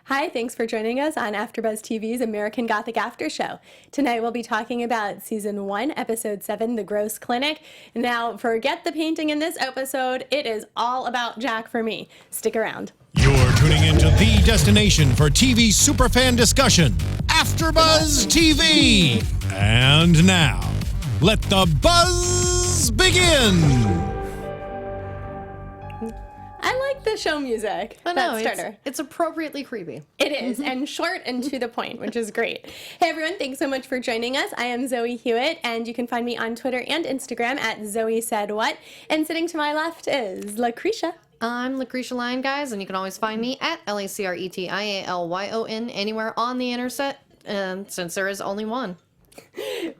Hi, thanks for joining us on AFTERBUZZ TV's American Gothic After Show. Tonight we'll be talking about Season 1, Episode 7, The Gross Clinic. Now, forget the painting in this episode. It is all about Jack for me. Stick around. You're tuning into the destination for TV superfan discussion, AFTERBUZZ TV. And now, let the buzz begin. I like the show music. That starter. It's appropriately creepy. It is, and short and to the point, which is great. Hey everyone, thanks so much for joining us. I am Zoe Hewitt, and you can find me on Twitter and Instagram at Zoe Said What. And sitting to my left is Lacretia. I'm Lacretia Lyon, guys, and you can always find me at LACRETIALYON anywhere on the internet, since there is only one.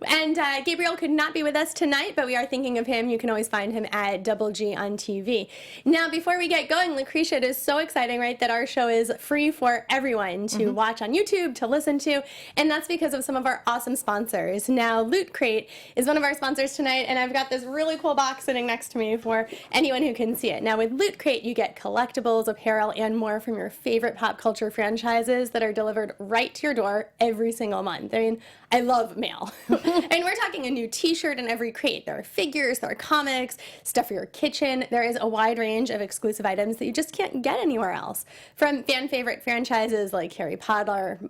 And Gabriel could not be with us tonight, but we are thinking of him. You can always find him at Double G on TV. Now, before we get going, Lacretia, it is so exciting, right, that our show is free for everyone to watch on YouTube, to listen to, and that's because of some of our awesome sponsors. Now, Loot Crate is one of our sponsors tonight, and I've got this really cool box sitting next to me for anyone who can see it. Now, with Loot Crate, you get collectibles, apparel, and more from your favorite pop culture franchises that are delivered right to your door every single month. I mean, I love mail. And we're talking a new t-shirt in every crate. There are figures, there are comics, stuff for your kitchen. There is a wide range of exclusive items that you just can't get anywhere else. From fan favorite franchises like Harry Potter.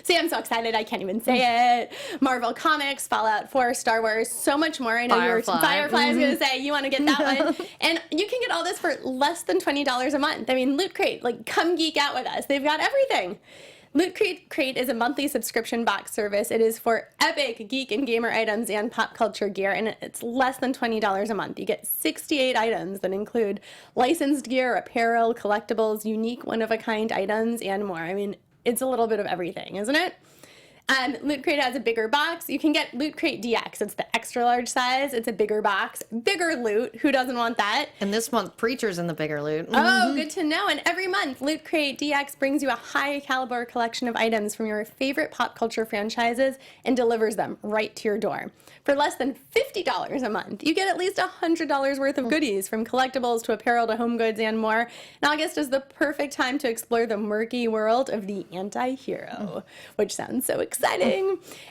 See, I'm so excited I can't even say it. Marvel Comics, Fallout 4, Star Wars, so much more. I know Firefly is going to say you want to get that one. And you can get all this for less than $20 a month. I mean, Loot Crate, like, come geek out with us. They've got everything. Loot Crate is a monthly subscription box service. It is for epic geek and gamer items and pop culture gear, and it's less than $20 a month. You get 68 items that include licensed gear, apparel, collectibles, unique one-of-a-kind items, and more. I mean, it's a little bit of everything, isn't it? Loot Crate has a bigger box. You can get Loot Crate DX. It's the extra large size. It's a bigger box. Bigger loot. Who doesn't want that? And this month, Preacher's in the bigger loot. Oh, good to know. And every month, Loot Crate DX brings you a high caliber collection of items from your favorite pop culture franchises and delivers them right to your door. For less than $50 a month, you get at least $100 worth of goodies, from collectibles to apparel to home goods and more. And August is the perfect time to explore the murky world of the anti-hero, which sounds so exciting.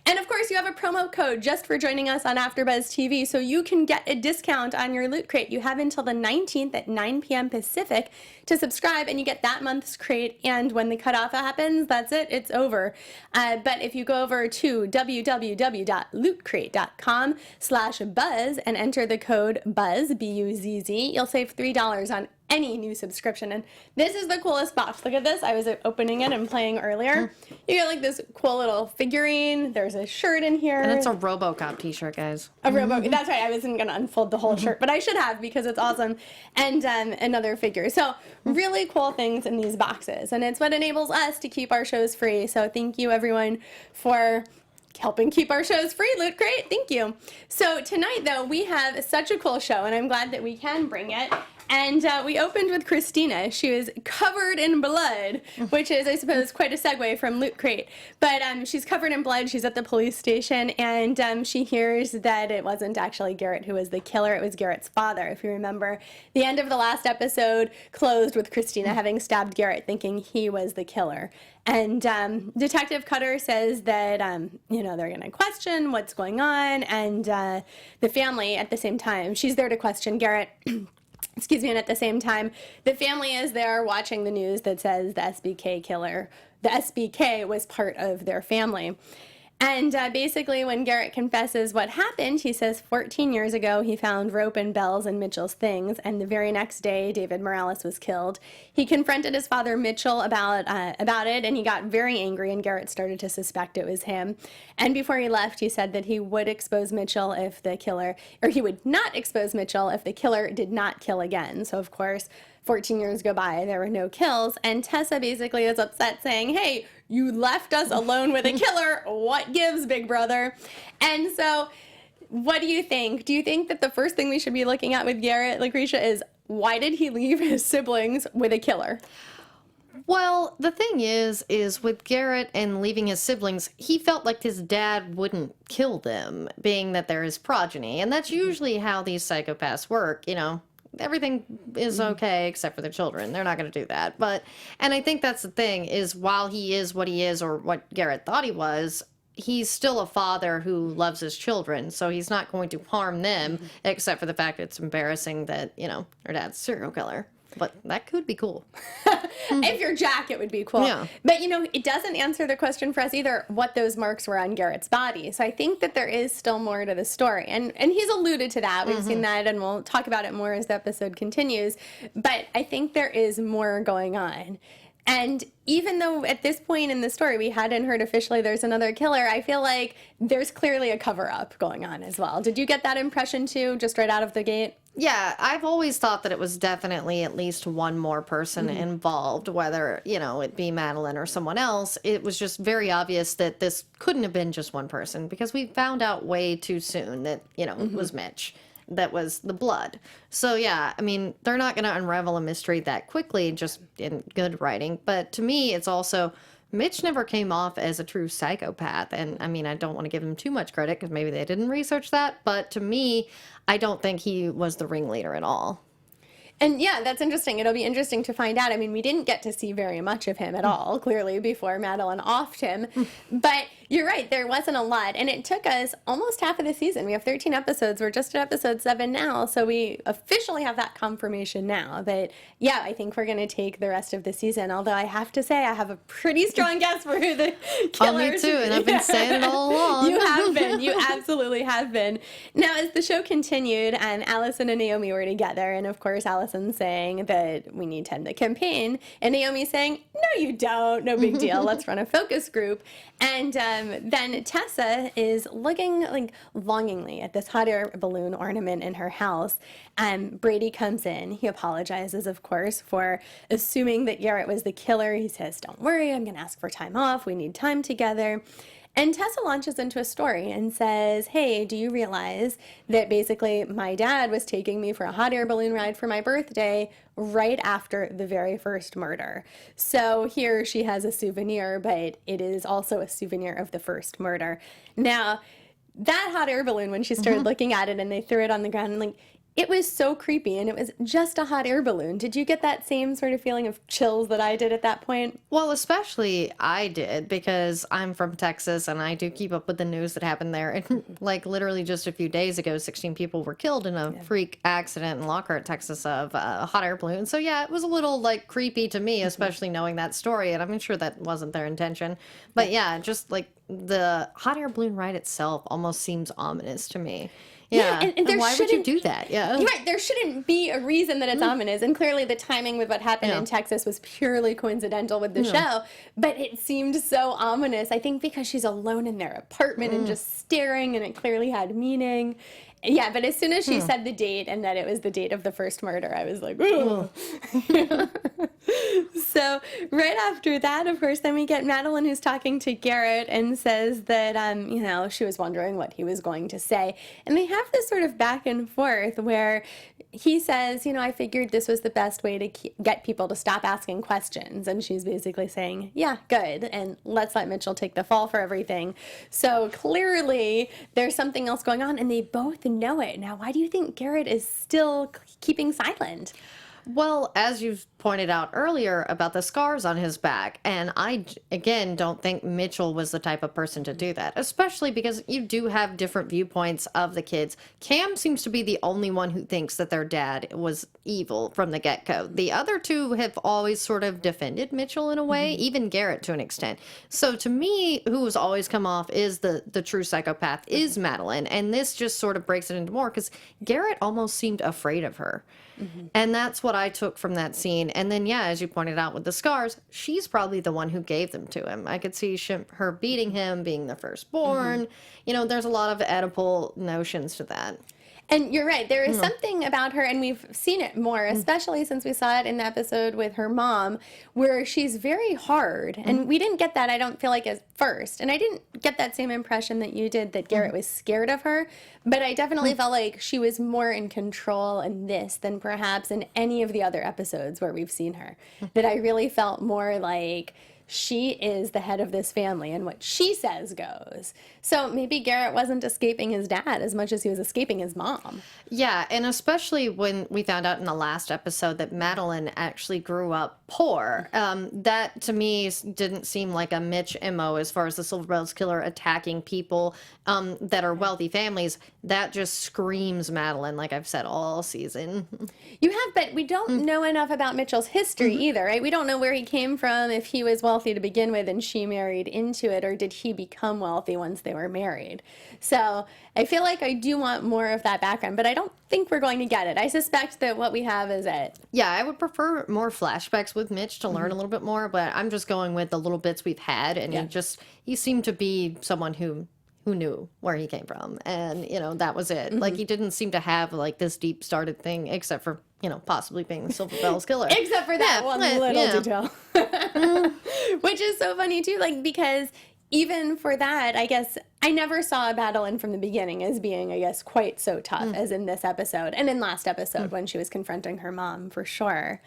And of course, you have a promo code just for joining us on AFTERBUZZ TV, so you can get a discount on your Loot Crate. You have until the 19th at 9 p.m. Pacific to subscribe, and you get that month's crate. And when the cutoff happens, that's it. It's over. But if you go over to www.lootcrate.com/buzz and enter the code BUZZ, B-U-Z-Z, you'll save $3 on any new subscription. And this is the coolest box. Look at this. I was opening it and playing earlier. You get like this cool little figurine. There's a shirt in here. And it's a RoboCop t-shirt, guys. A That's right. I wasn't going to unfold the whole shirt, but I should have because it's awesome. And another figure. So really cool things in these boxes. And it's what enables us to keep our shows free. So thank you, everyone, for helping keep our shows free. Loot Crate, thank you. So tonight, though, we have such a cool show, and I'm glad that we can bring it. And we opened with Christina. She was covered in blood, which is, I suppose, quite a segue from Loot Crate. But she's covered in blood. She's at the police station, and she hears that it wasn't actually Garrett who was the killer. It was Garrett's father, if you remember. The end of the last episode closed with Christina having stabbed Garrett, thinking he was the killer. And Detective Cutter says that, they're going to question what's going on, and the family at the same time, she's there to question Garrett. Excuse me, and at the same time, the family is there watching the news that says the SBK was part of their family. And basically, when Garrett confesses what happened, he says 14 years ago he found rope and bells in Mitchell's things, and the very next day David Morales was killed. He confronted his father Mitchell about it, and he got very angry, and Garrett started to suspect it was him. And before he left, he said that he would expose Mitchell if the killer, or he would not expose Mitchell if the killer did not kill again. So of course, 14 years go by, there were no kills, and Tessa basically is upset, saying, hey, you left us alone with a killer. What gives, big brother? And so, what do you think? Do you think that the first thing we should be looking at with Garrett, Lacretia, is why did he leave his siblings with a killer? Well, the thing is with Garrett and leaving his siblings, he felt like his dad wouldn't kill them, being that they're his progeny. And that's usually how these psychopaths work, everything is okay except for the children. They're not going to do that. And I think that's the thing, is while he is what he is, or what Garrett thought he was, he's still a father who loves his children, so he's not going to harm them, except for the fact it's embarrassing that, her dad's a serial killer. But that could be cool. If you're Jack, it would be cool. Yeah. But, it doesn't answer the question for us either what those marks were on Garrett's body. So I think that there is still more to the story. And he's alluded to that. We've seen that, and we'll talk about it more as the episode continues. But I think there is more going on. And even though at this point in the story we hadn't heard officially there's another killer, I feel like there's clearly a cover-up going on as well. Did you get that impression too, just right out of the gate? Yeah, I've always thought that it was definitely at least one more person involved, whether, it be Madeline or someone else. It was just very obvious that this couldn't have been just one person, because we found out way too soon that, it was Mitch. That was the blood. So yeah, I mean, they're not going to unravel a mystery that quickly, just in good writing. But to me, it's also, Mitch never came off as a true psychopath. And I mean, I don't want to give him too much credit because maybe they didn't research that. But to me, I don't think he was the ringleader at all. And yeah, that's interesting. It'll be interesting to find out. I mean, we didn't get to see very much of him at all, clearly, before Madeline offed him. But you're right, there wasn't a lot. And it took us almost half of the season. We have 13 episodes. We're just at episode 7 now. So we officially have that confirmation now that, yeah, I think we're going to take the rest of the season. Although I have to say, I have a pretty strong guess for who the killers Me too, and I've been saying it all along. You have been. You absolutely have been. Now, as the show continued, Allison and Naomi were together. And of course, Allison saying that we need to end the campaign, and Naomi saying, no, you don't. No big deal. Let's run a focus group. And then Tessa is looking like longingly at this hot air balloon ornament in her house. Brady comes in. He apologizes, of course, for assuming that Garrett was the killer. He says, don't worry, I'm going to ask for time off. We need time together. And Tessa launches into a story and says, hey, do you realize that basically my dad was taking me for a hot air balloon ride for my birthday right after the very first murder? So here she has a souvenir, but it is also a souvenir of the first murder. Now, that hot air balloon, when she started looking at it and they threw it on the ground, and it was so creepy, and it was just a hot air balloon. Did you get that same sort of feeling of chills that I did at that point? Well, especially I did, because I'm from Texas and I do keep up with the news that happened there. And like literally just a few days ago, 16 people were killed in a freak accident in Lockhart, Texas, of a hot air balloon. So yeah, it was a little like creepy to me, especially knowing that story. And I'm sure that wasn't their intention. But yeah, just like the hot air balloon ride itself almost seems ominous to me. Yeah, and why would you do that? Yeah, right. There shouldn't be a reason that it's ominous, and clearly the timing with what happened in Texas was purely coincidental with the show. But it seemed so ominous. I think because she's alone in their apartment and just staring, and it clearly had meaning. Yeah, but as soon as she said the date and that it was the date of the first murder, I was like, ooh. So right after that, of course, then we get Madeline, who's talking to Garrett and says that, she was wondering what he was going to say. And they have this sort of back and forth where he says, I figured this was the best way to get people to stop asking questions. And she's basically saying, yeah, good. And let's let Mitchell take the fall for everything. So clearly there's something else going on, and they both know it. Now, why do you think Garrett is still keeping silent? Well, as you've pointed out earlier about the scars on his back, and I, again, don't think Mitchell was the type of person to do that, especially because you do have different viewpoints of the kids. Cam seems to be the only one who thinks that their dad was evil from the get-go. The other two have always sort of defended Mitchell in a way, even Garrett to an extent. So to me, who's always come off is the true psychopath is Madeline, and this just sort of breaks it into more, because Garrett almost seemed afraid of her. And that's what I took from that scene. And then, yeah, as you pointed out with the scars, she's probably the one who gave them to him. I could see her beating him, being the firstborn. There's a lot of Oedipal notions to that. And you're right. There is something about her, and we've seen it more, especially since we saw it in the episode with her mom, where she's very hard. And we didn't get that, I don't feel like, at first. And I didn't get that same impression that you did, that Garrett was scared of her. But I definitely felt like she was more in control in this than perhaps in any of the other episodes where we've seen her. That I really felt more like she is the head of this family, and what she says goes. So maybe Garrett wasn't escaping his dad as much as he was escaping his mom. Yeah, and especially when we found out in the last episode that Madeline actually grew up poor. That to me didn't seem like a Mitch MO as far as the Silver Bells Killer attacking people that are wealthy families. That just screams Madeline, like I've said all season. You have, but we don't know enough about Mitchell's history either, right? We don't know where he came from, if he was wealthy to begin with and she married into it, or did he become wealthy once they were married? So I feel like I do want more of that background, but I don't think we're going to get it. I suspect that what we have is it. Yeah, I would prefer more flashbacks with Mitch to learn a little bit more, but I'm just going with the little bits we've had, and he seemed to be someone who knew where he came from, and that was it. Like, he didn't seem to have like this deep started thing, except for possibly being the Silver Bells Killer. Except for that one little detail. Which is so funny too, like, because even for that, I guess I never saw Madeline from the beginning as being, I guess, quite so tough as in this episode and in last episode when she was confronting her mom, for sure.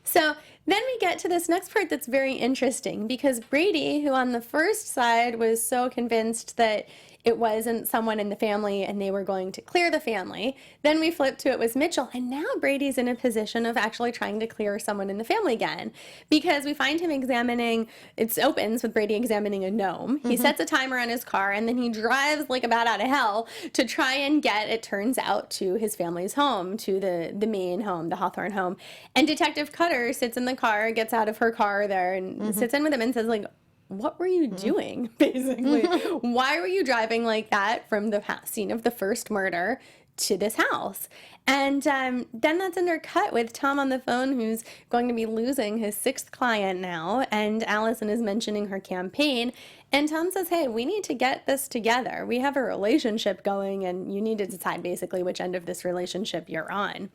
So then we get to this next part that's very interesting, because Brady, who on the first side was so convinced that it wasn't someone in the family and they were going to clear the family, then we flip to it was Mitchell, and now Brady's in a position of actually trying to clear someone in the family again, because we find him examining, it opens with Brady examining a gnome. He sets a timer on his car, and then he drives like a bat out of hell to try and get, it turns out, to his family's home, to the main home, the Hawthorne home. And Detective Cutter sits in the car, gets out of her car there, and sits in with him and says, like, what were you doing, basically? Why were you driving like that from the scene of the first murder to this house? And then that's undercut with Tom on the phone, who's going to be losing his 6th client now, and Allison is mentioning her campaign. And Tom says, hey, we need to get this together. We have a relationship going, and you need to decide basically which end of this relationship you're on.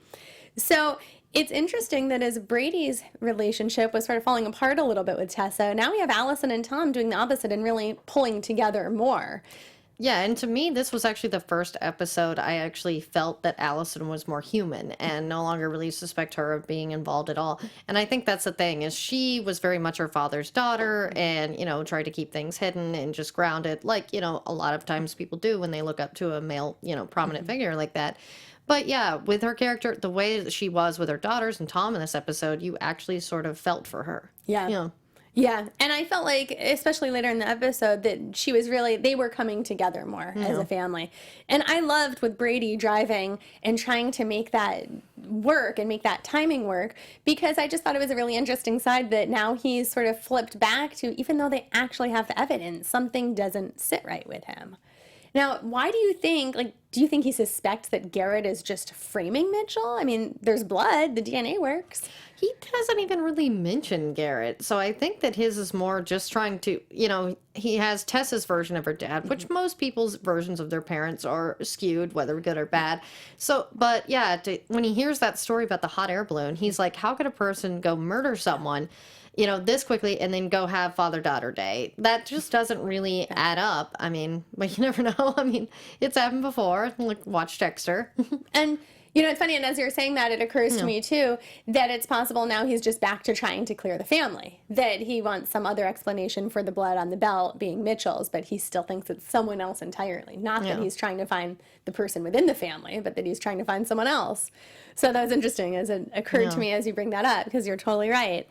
So it's interesting that as Brady's relationship was sort of falling apart a little bit with Tessa, now we have Allison and Tom doing the opposite and really pulling together more. Yeah, and to me, this was actually the first episode I actually felt that Allison was more human and no longer really suspect her of being involved at all. And I think that's the thing, is she was very much her father's daughter and, tried to keep things hidden and just grounded, like, a lot of times people do when they look up to a male, prominent figure like that. But yeah, with her character, the way that she was with her daughters and Tom in this episode, you actually sort of felt for her. Yeah. Yeah, and I felt like, especially later in the episode, that she was really, they were coming together more as a family. And I loved with Brady driving and trying to make that work and make that timing work, because I just thought it was a really interesting side that now he's sort of flipped back to, even though they actually have the evidence, something doesn't sit right with him. Now, why do you think, do you think he suspects that Garrett is just framing Mitchell? I mean, there's blood, the DNA works. He doesn't even really mention Garrett, so I think that his is more just trying to, he has Tessa's version of her dad, which most people's versions of their parents are skewed, whether good or bad. So, but yeah, when he hears that story about the hot air balloon, he's like, how could a person go murder someone, this quickly and then go have father-daughter day? That just doesn't really add up. I mean, but you never know. I mean, it's happened before. Like, watch Dexter. And it's funny, and as you're saying that, it occurs to me, too, that it's possible now he's just back to trying to clear the family, that he wants some other explanation for the blood on the belt being Mitchell's, but he still thinks it's someone else entirely. Not that he's trying to find the person within the family, but that he's trying to find someone else. So that was interesting as it occurred to me as you bring that up, because you're totally right.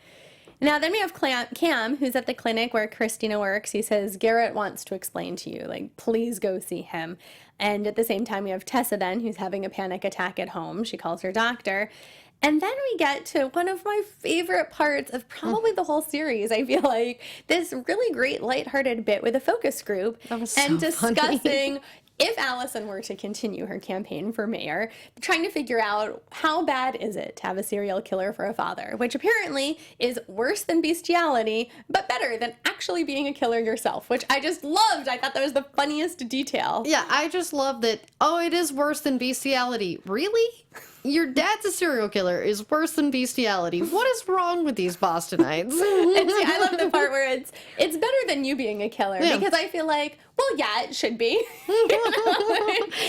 Now, then we have Cam, who's at the clinic where Christina works. He says, Garrett wants to explain to you, please go see him. And at the same time, we have Tessa then, who's having a panic attack at home. She calls her doctor. And then we get to one of my favorite parts of probably the whole series, I feel like, this really great lighthearted bit with a focus group and discussing if Allison were to continue her campaign for mayor, trying to figure out how bad is it to have a serial killer for a father, which apparently is worse than bestiality, but better than actually being a killer yourself, which I just loved. I thought that was the funniest detail. Yeah, I just love that, it is worse than bestiality. Really? Your dad's a serial killer is worse than bestiality. What is wrong with these Bostonites? And see, I love the part where it's better than you being a killer, because I feel like, well, yeah, it should be.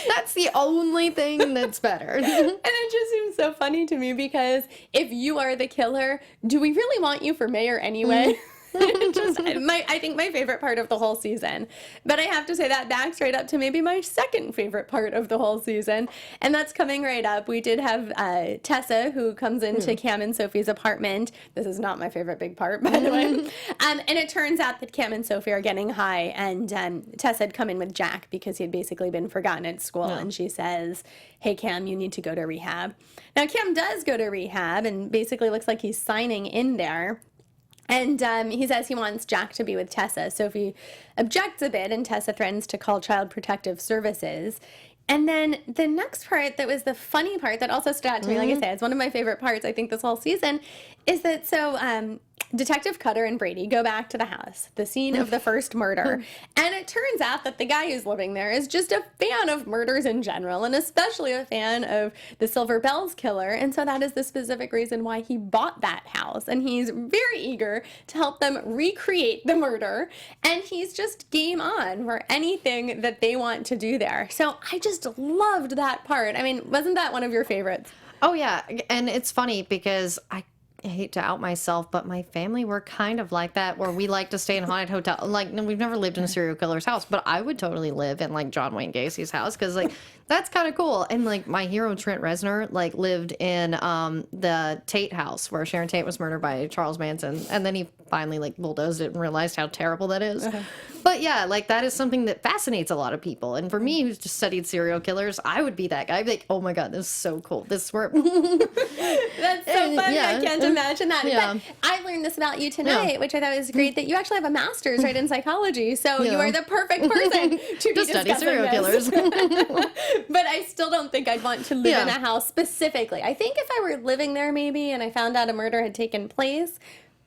That's the only thing that's better. And it just seems so funny to me, because if you are the killer, do we really want you for mayor anyway? I think my favorite part of the whole season. But I have to say that backs right up to maybe my second favorite part of the whole season. And that's coming right up. We did have Tessa, who comes into Cam and Sophie's apartment. This is not my favorite big part, by the way. And it turns out that Cam and Sophie are getting high. And Tessa had come in with Jack because he had basically been forgotten at school. And she says, hey, Cam, you need to go to rehab. Now, Cam does go to rehab and basically looks like he's signing in there. And he says he wants Jack to be with Tessa. Sophie objects a bit, and Tessa threatens to call Child Protective Services. And then the next part that was the funny part that also stood out to me, like I said, it's one of my favorite parts, I think, this whole season, is that Detective Cutter and Brady go back to the house, the scene of the first murder, and it turns out that the guy who's living there is just a fan of murders in general, and especially a fan of the Silver Bells killer, and so that is the specific reason why he bought that house, and he's very eager to help them recreate the murder, and he's just game on for anything that they want to do there. So I just loved that part. I mean, wasn't that one of your favorites? Oh, yeah, and it's funny because I hate to out myself, but my family were kind of like that, where we like to stay in haunted hotel. Like, no, we've never lived in a serial killer's house, but I would totally live in like John Wayne Gacy's house because like that's kind of cool. And like my hero Trent Reznor like lived in the Tate house where Sharon Tate was murdered by Charles Manson, and then he finally like bulldozed it and realized how terrible that is. But yeah, like that is something that fascinates a lot of people. And for me, who's just studied serial killers, I would be that guy. I'd be like, oh my god, this is so cool. This where That's so funny. yeah. I can't imagine that. Yeah. But I learned this about you tonight, which I thought was great, that you actually have a master's right in psychology. So you are the perfect person to be study serial this. killers. But I still don't think I'd want to live in a house specifically. I think if I were living there maybe and I found out a murder had taken place,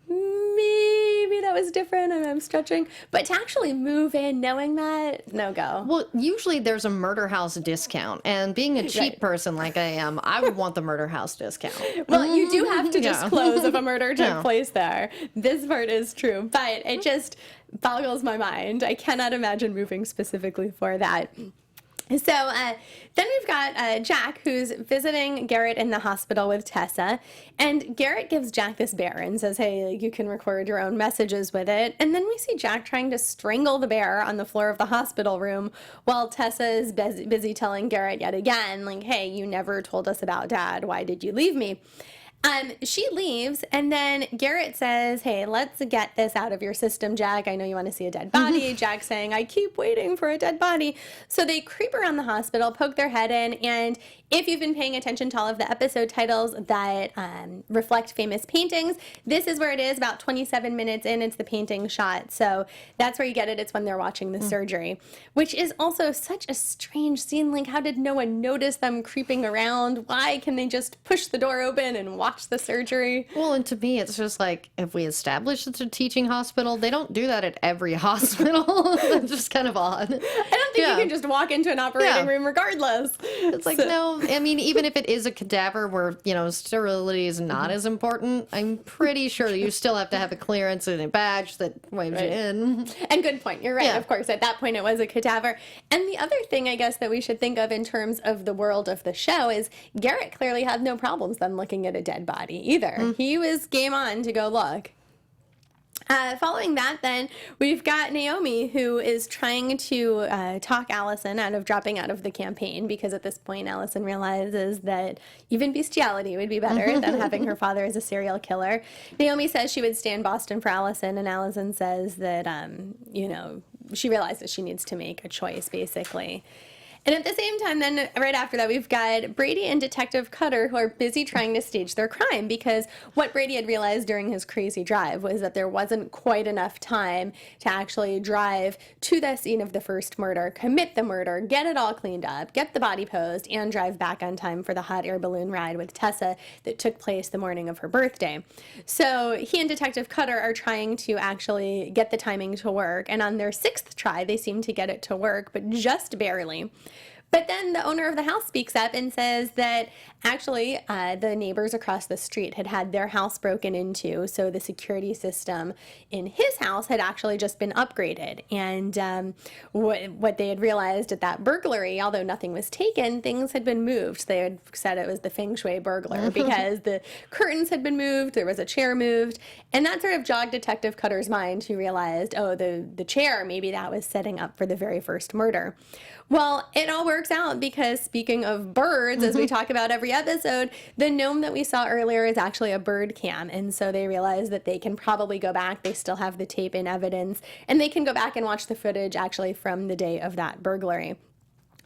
maybe that was different and I'm stretching. But to actually move in knowing that, no go. Well, usually there's a murder house discount, and being a cheap person like I am, I would want the murder house discount. Well, you do have to disclose if a murder took place there. This part is true, but it just boggles my mind. I cannot imagine moving specifically for that. So then we've got Jack, who's visiting Garrett in the hospital with Tessa, and Garrett gives Jack this bear and says, hey, like, you can record your own messages with it. And then we see Jack trying to strangle the bear on the floor of the hospital room while Tessa is busy telling Garrett yet again, like, hey, you never told us about Dad. Why did you leave me? She leaves, and then Garrett says, hey, let's get this out of your system, Jack. I know you want to see a dead body. Jack's saying, I keep waiting for a dead body. So they creep around the hospital, poke their head in, and if you've been paying attention to all of the episode titles that reflect famous paintings, this is where it is, about 27 minutes in. It's the painting shot. So that's where you get it. It's when they're watching the surgery, which is also such a strange scene. Like, how did no one notice them creeping around? Why can they just push the door open and watch the surgery? Well, and to me, it's just like, if we establish it's a teaching hospital, they don't do that at every hospital. That's just kind of odd. I don't think you can just walk into an operating room regardless. It's like, no, I mean, even if it is a cadaver where, you know, sterility is not as important, I'm pretty sure you still have to have a clearance and a badge that waves you in. And good point. You're right. Yeah. Of course, at that point it was a cadaver. And the other thing I guess that we should think of in terms of the world of the show is Garrett clearly had no problems then looking at a dead body either. He was game on to go look. Following that, then, we've got Naomi, who is trying to talk Allison out of dropping out of the campaign, because at this point, Allison realizes that even bestiality would be better than having her father as a serial killer. Naomi says she would stay in Boston for Allison, and Allison says that, you know, she realizes she needs to make a choice, basically. And at the same time, then, right after that, we've got Brady and Detective Cutter, who are busy trying to stage their crime, because what Brady had realized during his crazy drive was that there wasn't quite enough time to actually drive to the scene of the first murder, commit the murder, get it all cleaned up, get the body posed, and drive back on time for the hot air balloon ride with Tessa that took place the morning of her birthday. So he and Detective Cutter are trying to actually get the timing to work, and on their sixth try, they seem to get it to work, but just barely. But then the owner of the house speaks up and says that actually the neighbors across the street had had their house broken into, so the security system in his house had actually just been upgraded. And what they had realized at that burglary, although nothing was taken, things had been moved. They had said it was the feng shui burglar because the curtains had been moved, there was a chair moved, and that sort of jogged Detective Cutter's mind, who realized, oh, the chair, maybe that was setting up for the very first murder. Well, it all works out because, speaking of birds, as we talk about every episode, the gnome that we saw earlier is actually a bird cam. And so they realize that they can probably go back. They still have the tape in evidence. And they can go back and watch the footage actually from the day of that burglary.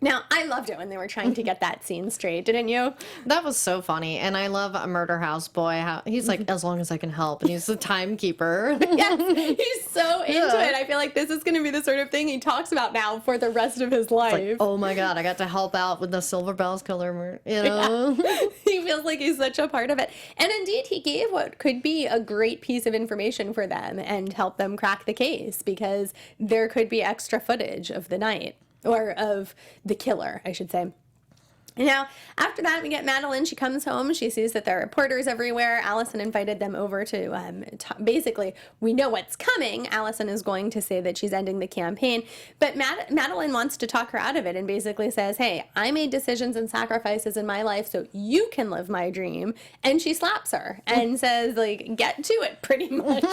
Now, I loved it when they were trying to get that scene straight, didn't you? That was so funny. And I love a murder house boy. How he's like, as long as I can help. And he's the timekeeper. Yes, he's so into it. I feel like this is going to be the sort of thing he talks about now for the rest of his life. Like, oh my God, I got to help out with the Silver Bells killer, you know? Yeah. He feels like he's such a part of it. And indeed, he gave what could be a great piece of information for them and help them crack the case, because there could be extra footage of the night. Or of the killer, I should say. Now, after that, we get Madeline. She comes home. She sees that there are reporters everywhere. Allison invited them over to, basically, we know what's coming. Allison is going to say that she's ending the campaign. But Madeline wants to talk her out of it and basically says, hey, I made decisions and sacrifices in my life so you can live my dream. And she slaps her and says, like, get to it, pretty much.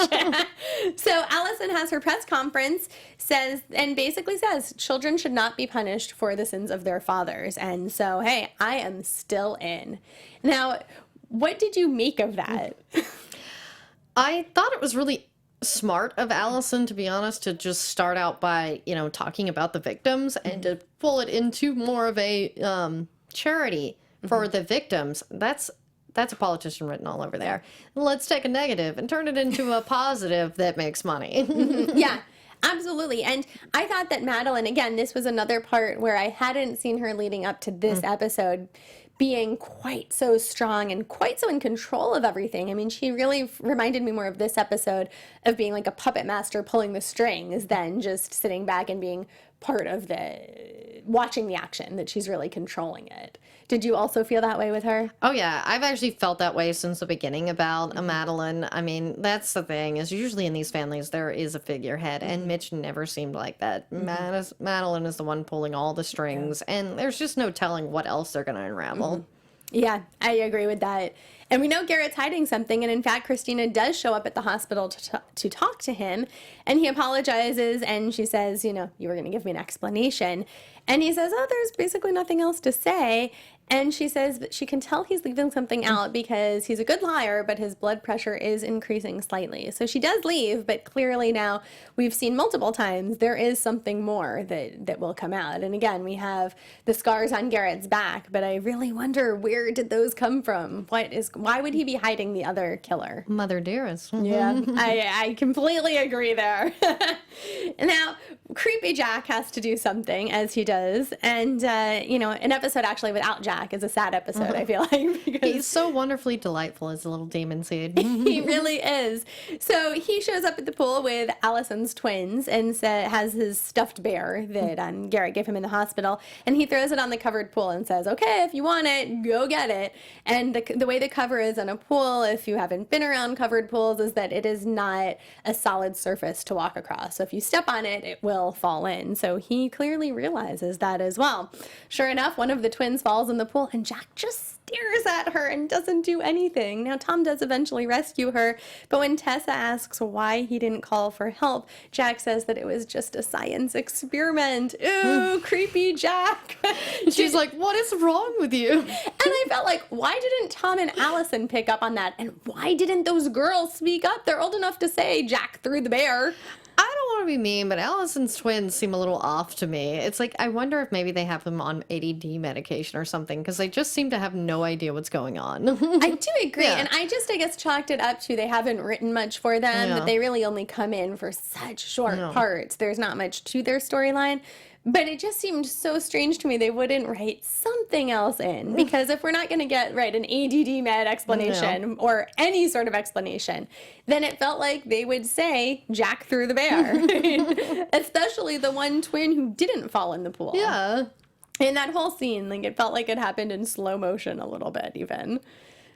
So Allison has her press conference, and basically says children should not be punished for the sins of their fathers. And so, hey, I am still in. Now, what did you make of that? I thought it was really smart of Allison, to be honest, to just start out by, talking about the victims and to pull it into more of a charity for the victims. That's a politician written all over there. Let's take a negative and turn it into a positive that makes money. Yeah. Absolutely. And I thought that Madeline, again, this was another part where I hadn't seen her leading up to this episode being quite so strong and quite so in control of everything. I mean, she really reminded me more of this episode of being like a puppet master pulling the strings than just sitting back and being part of watching the action, that she's really controlling it. Did you also feel that way with her? Oh, yeah. I've actually felt that way since the beginning about Madeline. I mean, that's the thing, is usually in these families there is a figurehead, and Mitch never seemed like that. Madeline is the one pulling all the strings, and there's just no telling what else they're going to unravel. Yeah, I agree with that. And we know Garrett's hiding something, and in fact, Christina does show up at the hospital to talk to him, and he apologizes, and she says, you were going to give me an explanation. And he says, oh, there's basically nothing else to say. And she says that she can tell he's leaving something out because he's a good liar, but his blood pressure is increasing slightly. So she does leave, but clearly now we've seen multiple times there is something more that will come out. And again, we have the scars on Garrett's back, but I really wonder, where did those come from? Why would he be hiding the other killer? Mother dearest. Yeah, I completely agree there. Now, Creepy Jack has to do something, as he does. And, an episode actually without Jack is a sad episode, I feel like. Because he's so wonderfully delightful as a little demon seed. He really is. So he shows up at the pool with Allison's twins and has his stuffed bear that Garrett gave him in the hospital. And he throws it on the covered pool and says, okay, if you want it, go get it. And the way the cover is on a pool, if you haven't been around covered pools, is that it is not a solid surface to walk across. So if you step on it, it will fall in. So he clearly realizes that as well. Sure enough, one of the twins falls in the pool, and Jack just stares at her and doesn't do anything. Now, Tom does eventually rescue her, but when Tessa asks why he didn't call for help, Jack says that it was just a science experiment. Ooh, creepy Jack. She's like, what is wrong with you? And I felt like, why didn't Tom and Allison pick up on that? And why didn't those girls speak up? They're old enough to say Jack threw the bear. I don't want to be mean, but Allison's twins seem a little off to me. It's like, I wonder if maybe they have them on ADD medication or something, because they just seem to have no idea what's going on. I do agree. Yeah. And I guess, chalked it up to they haven't written much for them, Yeah. but they really only come in for such short parts. There's not much to their storyline. But it just seemed so strange to me they wouldn't write something else in. Because if we're not going to get, an ADD med explanation or any sort of explanation, then it felt like they would say Jack threw the bear. Especially the one twin who didn't fall in the pool. Yeah. in that whole scene, like, it felt like it happened in slow motion a little bit, even.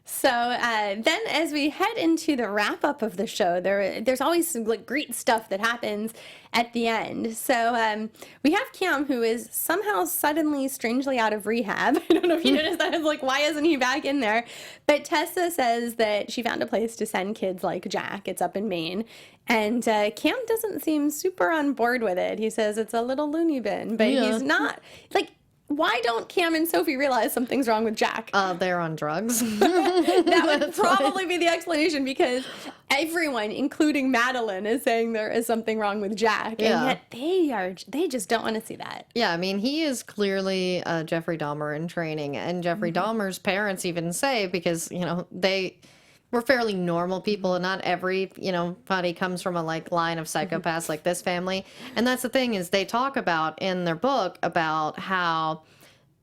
So then as we head into the wrap-up of the show, there's always some, like, great stuff that happens at the end. So we have Cam, who is somehow suddenly strangely out of rehab. I don't know if you noticed that. It's like, why isn't he back in there? But Tessa says that she found a place to send kids like Jack. It's up in Maine. And Cam doesn't seem super on board with it. He says it's a little loony bin, but he's not. Like, why don't Cam and Sophie realize something's wrong with Jack? They're on drugs. That would probably be the explanation, because everyone, including Madeline, is saying there is something wrong with Jack. And yet they just don't want to see that. Yeah, I mean, he is clearly Jeffrey Dahmer in training. And Jeffrey Dahmer's parents even say, because, you know, they were fairly normal people, and not every, you know, body comes from a, like, line of psychopaths like this family. And that's the thing, is they talk about in their book about how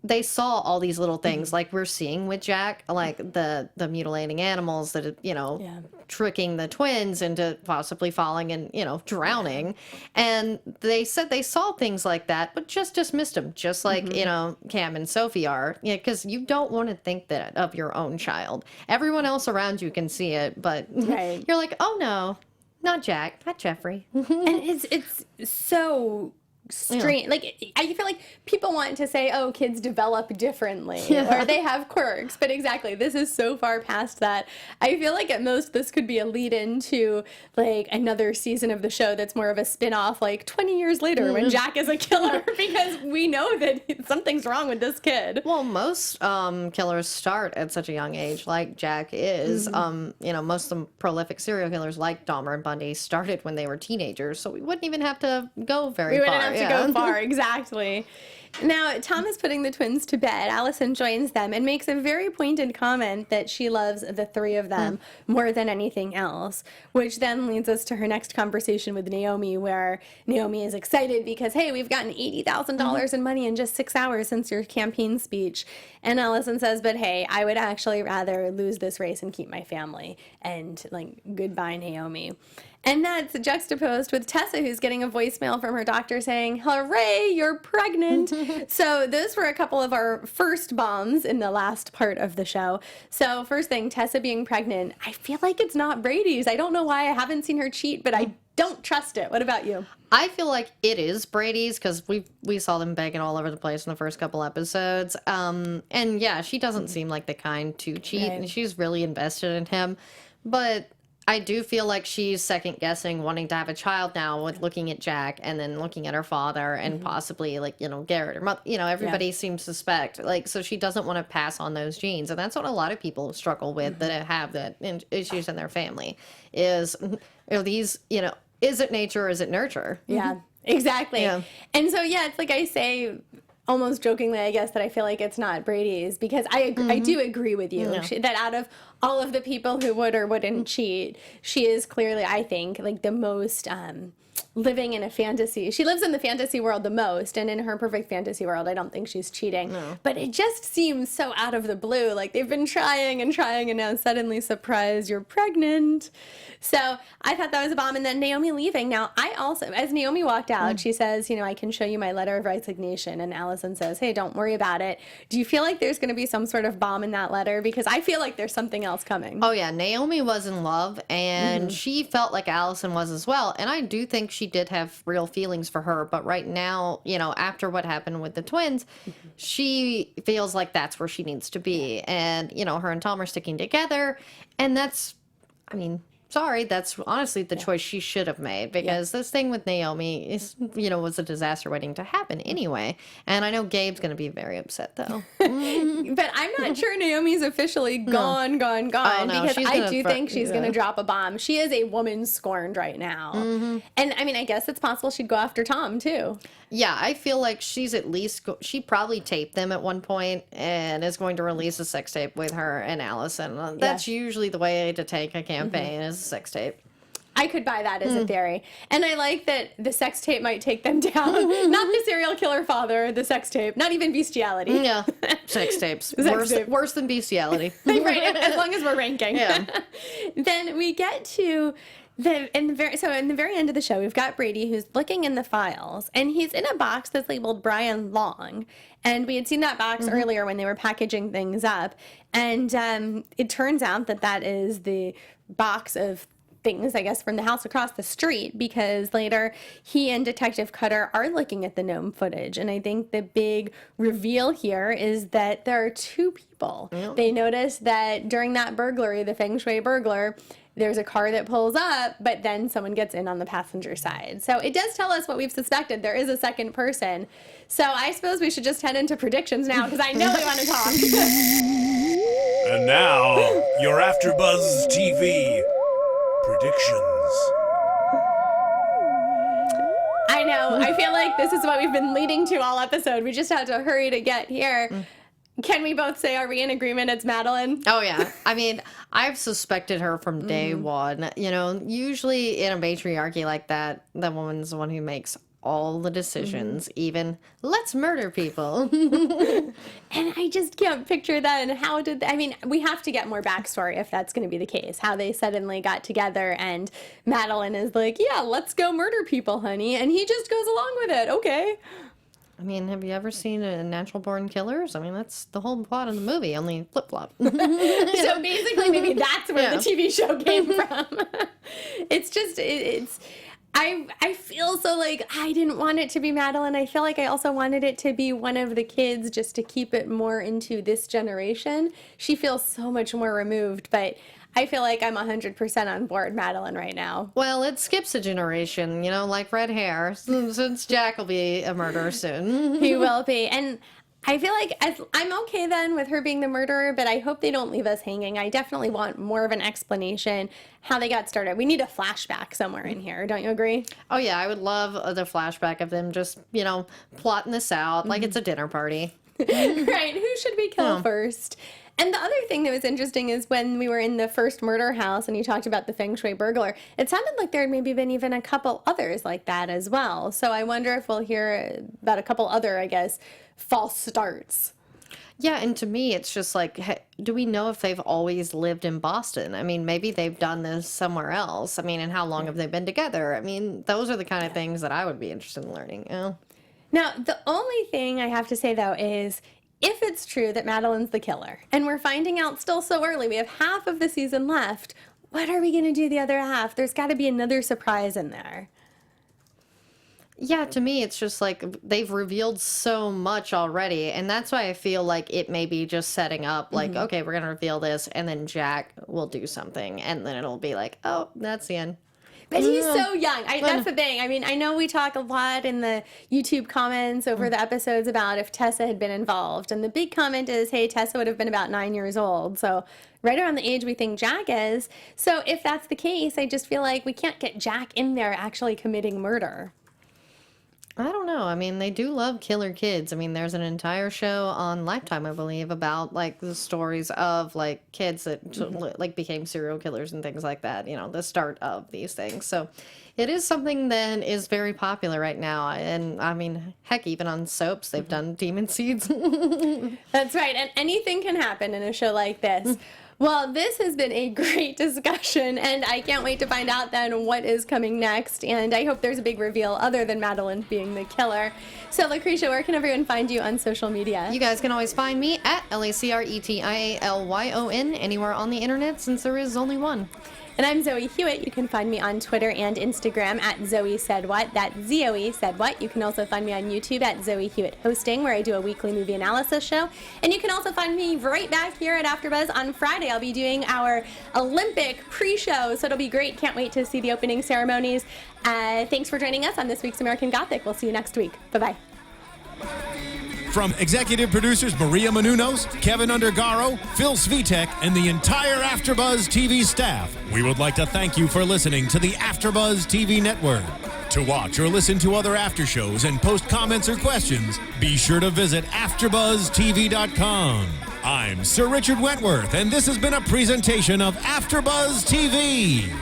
they saw all these little things like we're seeing with Jack, like the mutilating animals that, you know, tricking the twins into possibly falling and, you know, drowning. And they said they saw things like that, but just dismissed them, just like, you know, Cam and Sophie are. Yeah, because you don't want to think that of your own child. Everyone else around you can see it, but you're like, oh no, not Jack, not Jeffrey. And it's so strange. Like, I feel like people want to say, oh, kids develop differently or they have quirks, but exactly, this is so far past that. I feel like at most this could be a lead into, like, another season of the show that's more of a spin-off, like 20 years later when Jack is a killer, because we know that something's wrong with this kid. Well, most killers start at such a young age, like Jack is. You know, most of the prolific serial killers like Dahmer and Bundy started when they were teenagers, so we wouldn't even have to go very far. We wouldn't have to go far, exactly. Now, Tom is putting the twins to bed. Allison joins them and makes a very pointed comment that she loves the three of them more than anything else, which then leads us to her next conversation with Naomi, where Naomi is excited because, hey, we've gotten $80,000 in money in just 6 hours since your campaign speech. And Allison says, but hey, I would actually rather lose this race and keep my family. And, like, goodbye, Naomi. And that's juxtaposed with Tessa, who's getting a voicemail from her doctor saying, hooray, you're pregnant. So those were a couple of our first bombs in the last part of the show. So first thing, Tessa being pregnant, I feel like it's not Brady's. I don't know why. I haven't seen her cheat, but I don't trust it. What about you? I feel like it is Brady's, because we saw them begging all over the place in the first couple episodes. And yeah, she doesn't seem like the kind to cheat, and she's really invested in him. But I do feel like she's second guessing wanting to have a child now, with looking at Jack and then looking at her father and possibly, like, you know, Garrett or mother. You know, everybody seems suspect. Like, so she doesn't want to pass on those genes. And that's what a lot of people struggle with that have that issues in their family is, are these, you know, is it nature or is it nurture? Yeah, exactly. And so, yeah, it's like I say, almost jokingly, I guess, that I feel like it's not Brady's, because I do agree with you that out of all of the people who would or wouldn't cheat, she is clearly, I think, like the most living in a fantasy. She lives in the fantasy world the most, and in her perfect fantasy world, I don't think she's cheating. But it just seems so out of the blue. Like, they've been trying, and now suddenly, surprise, you're pregnant. So I thought that was a bomb. And then Naomi leaving. Now, I also, as Naomi walked out, she says, you know, I can show you my letter of resignation. And Allison says, hey, don't worry about it. Do you feel like there's going to be some sort of bomb in that letter? Because I feel like there's something else coming. Oh, yeah. Naomi was in love, and she felt like Allison was as well. And I do think she did have real feelings for her. But right now, you know, after what happened with the twins, she feels like that's where she needs to be. And, you know, her and Tom are sticking together. And that's, I mean, sorry, that's honestly the choice she should have made, because this thing with Naomi is, you know, was a disaster waiting to happen anyway. And I know Gabe's going to be very upset, though. But I'm not sure Naomi's officially gone, no, because I do think she's yeah. going to drop a bomb. She is a woman scorned right now. And I mean, I guess it's possible she'd go after Tom, too. Yeah, I feel like she's at least, she probably taped them at one point and is going to release a sex tape with her and Allison. That's usually the way to take a campaign, is a sex tape. I could buy that as a theory. And I like that the sex tape might take them down. Not the serial killer father, the sex tape. Not even bestiality. Yeah, sex tapes. Worse than bestiality. Right, as long as we're ranking. Yeah. Then we get to In the very end of the show, we've got Brady who's looking in the files, and he's in a box that's labeled Brian Long. And we had seen that box earlier when they were packaging things up. And it turns out that that is the box of things, I guess, from the house across the street, because later he and Detective Cutter are looking at the gnome footage. And I think the big reveal here is that there are two people. Yep. They notice that during that burglary, the Feng Shui burglar, there's a car that pulls up, but then someone gets in on the passenger side. So it does tell us what we've suspected. There is a second person. So I suppose we should just head into predictions now, because I know we want to talk. And now, your AfterBuzz TV predictions. I know. I feel like this is what we've been leading to all episode. We just had to hurry to get here. Can we both say, are we in agreement it's Madeline? Oh, yeah. I mean, I've suspected her from day one. You know, usually in a matriarchy like that, the woman's the one who makes all the decisions, even let's murder people. And I just can't picture that. And how did I mean, we have to get more backstory if that's going to be the case. How they suddenly got together and Madeline is like, yeah, let's go murder people, honey. And he just goes along with it. Okay. I mean, have you ever seen Natural Born Killers? I mean, that's the whole plot of the movie, only flip-flop. So basically, maybe that's where the TV show came from. It's just, I feel so like I didn't want it to be Madeline. I feel like I also wanted it to be one of the kids just to keep it more into this generation. She feels so much more removed, but I feel like I'm 100% on board Madeline right now. Well, it skips a generation, you know, like red hair, since Jack will be a murderer soon. He will be. And I feel like I'm okay then with her being the murderer, but I hope they don't leave us hanging. I definitely want more of an explanation how they got started. We need a flashback somewhere in here. Don't you agree? Oh, yeah. I would love the flashback of them just, you know, plotting this out like it's a dinner party. Right. Who should we kill first? And the other thing that was interesting is when we were in the first murder house and you talked about the Feng Shui burglar, it sounded like there had maybe been even a couple others like that as well. So I wonder if we'll hear about a couple other, I guess, false starts. Yeah, and to me, it's just like, do we know if they've always lived in Boston? I mean, maybe they've done this somewhere else. I mean, and how long have they been together? I mean, those are the kind of things that I would be interested in learning. You know? Now, the only thing I have to say, though, is if it's true that Madeline's the killer, and we're finding out still so early, we have half of the season left, what are we going to do the other half? There's got to be another surprise in there. Yeah, to me, it's just like they've revealed so much already. And that's why I feel like it may be just setting up like, okay, we're going to reveal this. And then Jack will do something. And then it'll be like, oh, that's the end. But he's so young. That's the thing. I mean, I know we talk a lot in the YouTube comments over the episodes about if Tessa had been involved. And the big comment is, hey, Tessa would have been about 9 years old. So right around the age we think Jack is. So if that's the case, I just feel like we can't get Jack in there actually committing murder. I don't know. I mean, they do love killer kids. I mean, there's an entire show on Lifetime, I believe, about like the stories of like kids that like became serial killers and things like that. You know, the start of these things. So it is something that is very popular right now. And I mean, heck, even on soaps, they've done demon seeds. That's right. And anything can happen in a show like this. Well, this has been a great discussion, and I can't wait to find out then what is coming next. And I hope there's a big reveal other than Madeline being the killer. So, Lacretia, where can everyone find you on social media? You guys can always find me at LACRETIALYON anywhere on the internet, since there is only one. And I'm Zoe Hewitt. You can find me on Twitter and Instagram at Zoe Said What. That's Zoe Said What. You can also find me on YouTube at Zoe Hewitt Hosting, where I do a weekly movie analysis show. And you can also find me right back here at AfterBuzz on Friday. I'll be doing our Olympic pre-show, so it'll be great. Can't wait to see the opening ceremonies. Thanks for joining us on this week's American Gothic. We'll see you next week. Bye-bye. From executive producers Maria Menounos, Kevin Undergaro, Phil Svitek, and the entire AfterBuzz TV staff, we would like to thank you for listening to the AfterBuzz TV network. To watch or listen to other after shows and post comments or questions, be sure to visit AfterBuzzTV.com. I'm Sir Richard Wentworth, and this has been a presentation of AfterBuzz TV.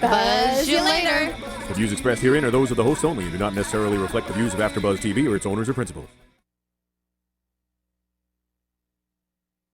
Buzz you later. The views expressed herein are those of the hosts only and do not necessarily reflect the views of AfterBuzz TV or its owners or principals.